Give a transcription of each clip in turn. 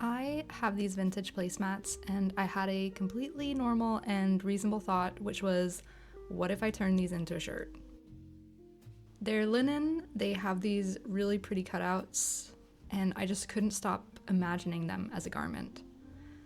I have these vintage placemats, and I had a completely normal and reasonable thought, which was, what if I turn these into a shirt? They're linen, they have these really pretty cutouts, and I just couldn't stop imagining them as a garment.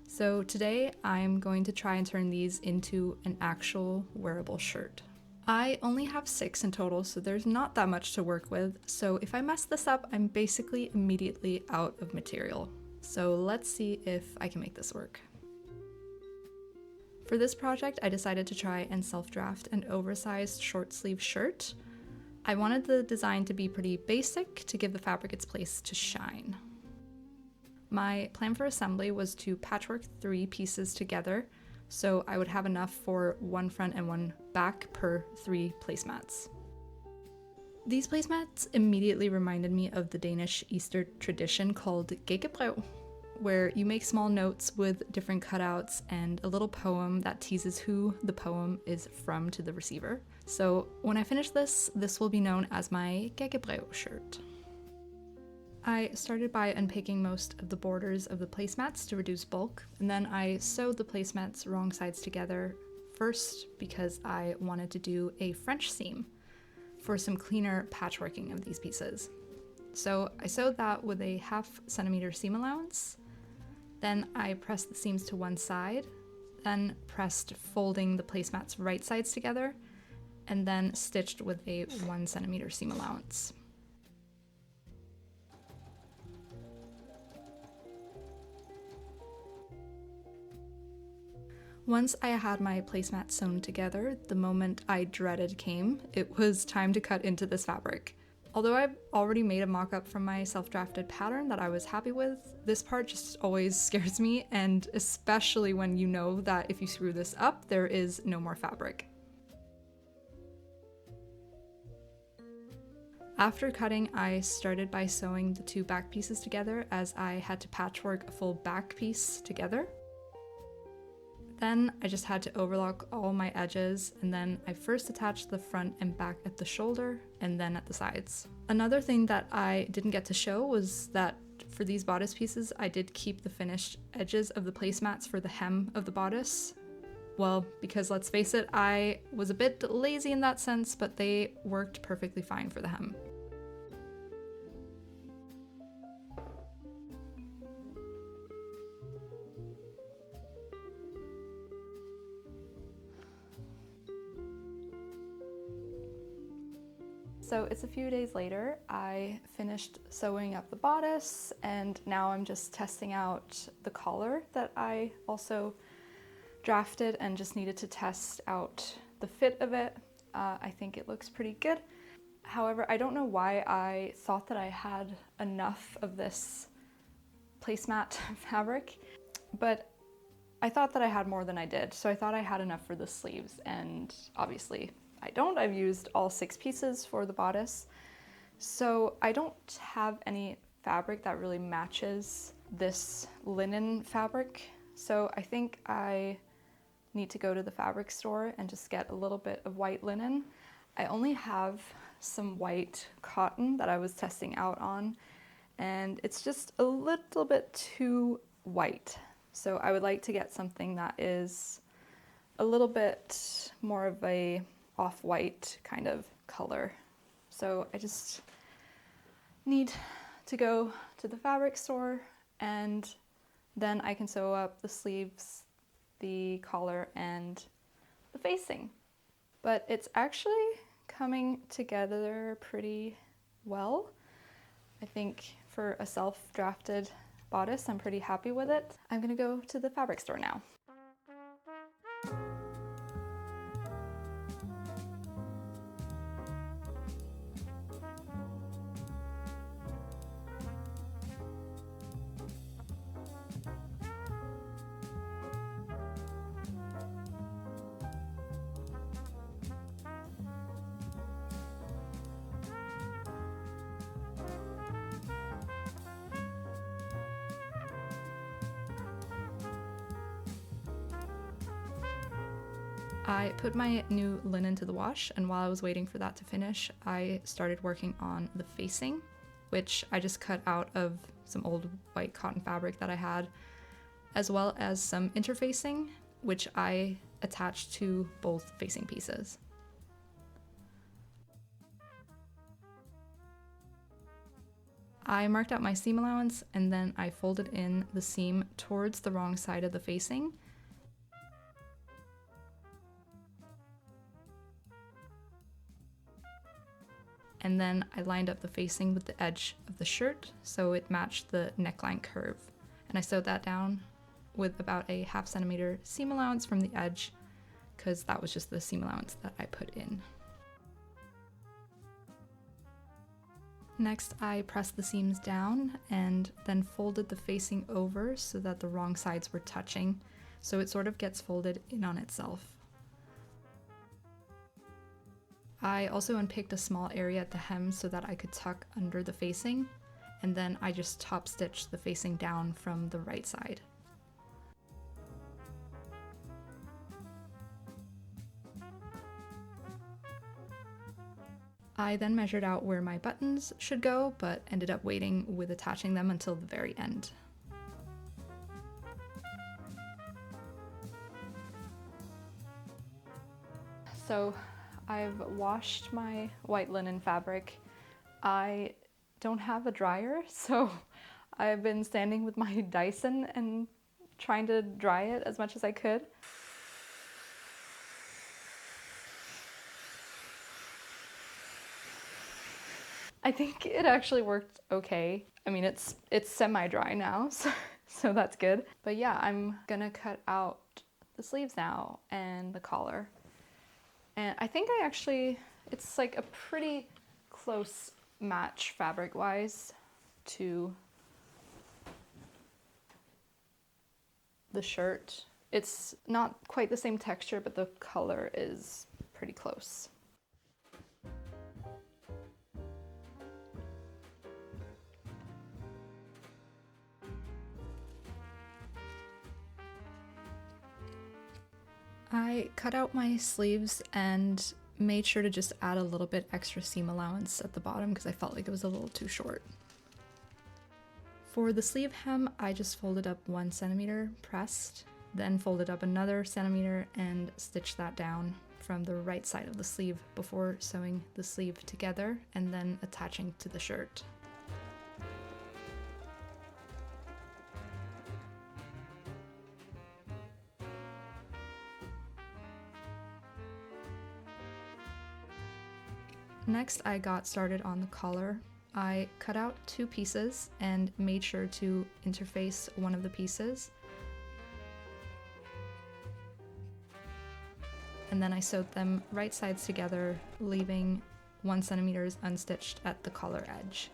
So today I'm going to try and turn these into an actual wearable shirt. I only have 6 in total, so there's not that much to work with, so if I mess this up, I'm basically immediately out of material. So let's see if I can make this work. For this project, I decided to try and self-draft an oversized short sleeve shirt. I wanted the design to be pretty basic to give the fabric its place to shine. My plan for assembly was to patchwork 3 pieces together, so I would have enough for 1 front and 1 back per 3 placemats. These placemats immediately reminded me of the Danish Easter tradition called gækkebrev, where you make small notes with different cutouts and a little poem that teases who the poem is from to the receiver. So when I finish this will be known as my gækkebrev shirt. I started by unpicking most of the borders of the placemats to reduce bulk, and then I sewed the placemats wrong sides together, first because I wanted to do a French seam for some cleaner patchworking of these pieces. So I sewed that with a 1/2 centimeter seam allowance, then I pressed the seams to one side, then pressed folding the placemats right sides together, and then stitched with a 1 centimeter seam allowance. Once I had my placemat sewn together, the moment I dreaded came. It was time to cut into this fabric. Although I've already made a mock-up from my self-drafted pattern that I was happy with, this part just always scares me, and especially when you know that if you screw this up, there is no more fabric. After cutting, I started by sewing the 2 back pieces together, as I had to patchwork a full back piece together. Then I just had to overlock all my edges, and then I first attached the front and back at the shoulder and then at the sides. Another thing that I didn't get to show was that for these bodice pieces, I did keep the finished edges of the placemats for the hem of the bodice. Well, because let's face it, I was a bit lazy in that sense, but they worked perfectly fine for the hem. So it's a few days later, I finished sewing up the bodice, and now I'm just testing out the collar that I also drafted and just needed to test out the fit of it. I think it looks pretty good. However, I don't know why I thought that I had enough of this placemat fabric, but I thought that I had more than I did. So I thought I had enough for the sleeves, and obviously I don't. I've used all 6 pieces for the bodice. So I don't have any fabric that really matches this linen fabric. So I think I need to go to the fabric store and just get a little bit of white linen. I only have some white cotton that I was testing out on, and it's just a little bit too white. So I would like to get something that is a little bit more of a off-white kind of color. So I just need to go to the fabric store, and then I can sew up the sleeves, the collar, and the facing. But it's actually coming together pretty well. I think for a self-drafted bodice, I'm pretty happy with it. I'm gonna go to the fabric store now. I put my new linen to the wash, and while I was waiting for that to finish, I started working on the facing, which I just cut out of some old white cotton fabric that I had, as well as some interfacing, which I attached to both facing pieces. I marked out my seam allowance and then I folded in the seam towards the wrong side of the facing. And then I lined up the facing with the edge of the shirt so it matched the neckline curve. And I sewed that down with about a 1/2 centimeter seam allowance from the edge, because that was just the seam allowance that I put in. Next, I pressed the seams down and then folded the facing over so that the wrong sides were touching, so it sort of gets folded in on itself. I also unpicked a small area at the hem so that I could tuck under the facing, and then I just top stitched the facing down from the right side. I then measured out where my buttons should go, but ended up waiting with attaching them until the very end. So I've washed my white linen fabric. I don't have a dryer, so I've been standing with my Dyson and trying to dry it as much as I could. I think it actually worked okay. I mean, it's semi-dry now, so that's good. But yeah, I'm gonna cut out the sleeves now and the collar. And I think it's like a pretty close match fabric-wise to the shirt. It's not quite the same texture, but the color is pretty close. I cut out my sleeves and made sure to just add a little bit extra seam allowance at the bottom because I felt like it was a little too short. For the sleeve hem, I just folded up 1 centimeter pressed, then folded up another centimeter and stitched that down from the right side of the sleeve before sewing the sleeve together and then attaching to the shirt. Next, I got started on the collar. I cut out 2 pieces and made sure to interface one of the pieces. And then I sewed them right sides together, leaving 1 centimeter unstitched at the collar edge.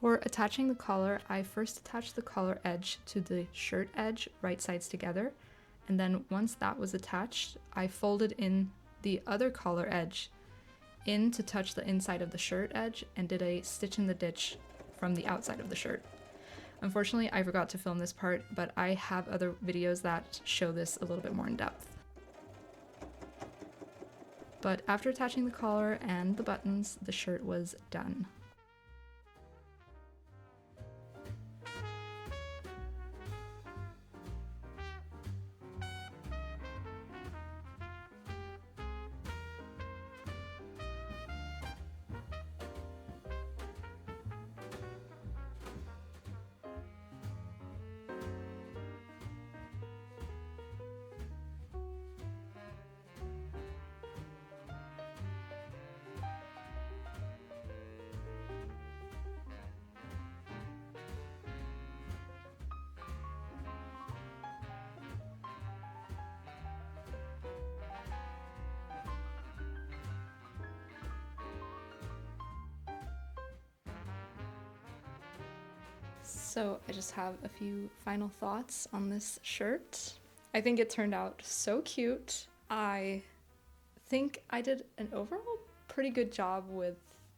For attaching the collar, I first attached the collar edge to the shirt edge, right sides together, and then once that was attached, I folded in the other collar edge in to touch the inside of the shirt edge and did a stitch in the ditch from the outside of the shirt. Unfortunately, I forgot to film this part, but I have other videos that show this a little bit more in depth. But after attaching the collar and the buttons, the shirt was done. So I just have a few final thoughts on this shirt. I think it turned out so cute. I think I did an overall pretty good job with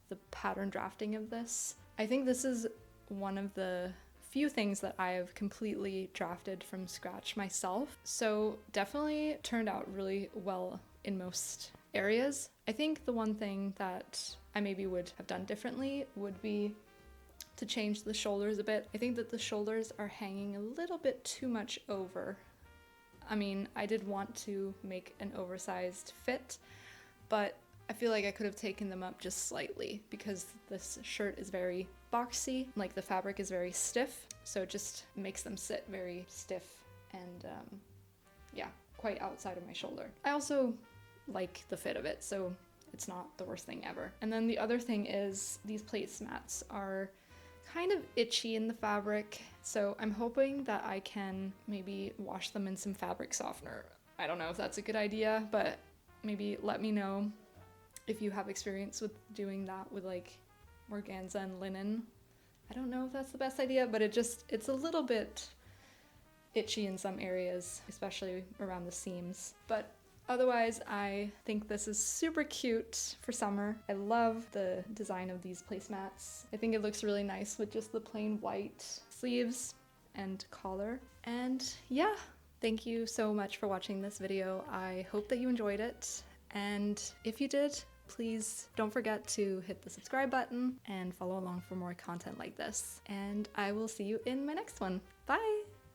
the pattern drafting of this. I think this is one of the few things that I have completely drafted from scratch myself. So definitely turned out really well in most areas. I think the one thing that I maybe would have done differently would be to change the shoulders a bit. I think that the shoulders are hanging a little bit too much over. I mean, I did want to make an oversized fit, but I feel like I could have taken them up just slightly because this shirt is very boxy, like the fabric is very stiff, so it just makes them sit very stiff and yeah, quite outside of my shoulder. I also like the fit of it, so it's not the worst thing ever. And then the other thing is these placemats are kind of itchy in the fabric, so I'm hoping that I can maybe wash them in some fabric softener. I don't know if that's a good idea, but maybe let me know if you have experience with doing that with like organza and linen. I don't know if that's the best idea, but it's a little bit itchy in some areas, especially around the seams. But otherwise, I think this is super cute for summer. I love the design of these placemats. I think it looks really nice with just the plain white sleeves and collar. And yeah, thank you so much for watching this video. I hope that you enjoyed it. And if you did, please don't forget to hit the subscribe button and follow along for more content like this. And I will see you in my next one. Bye!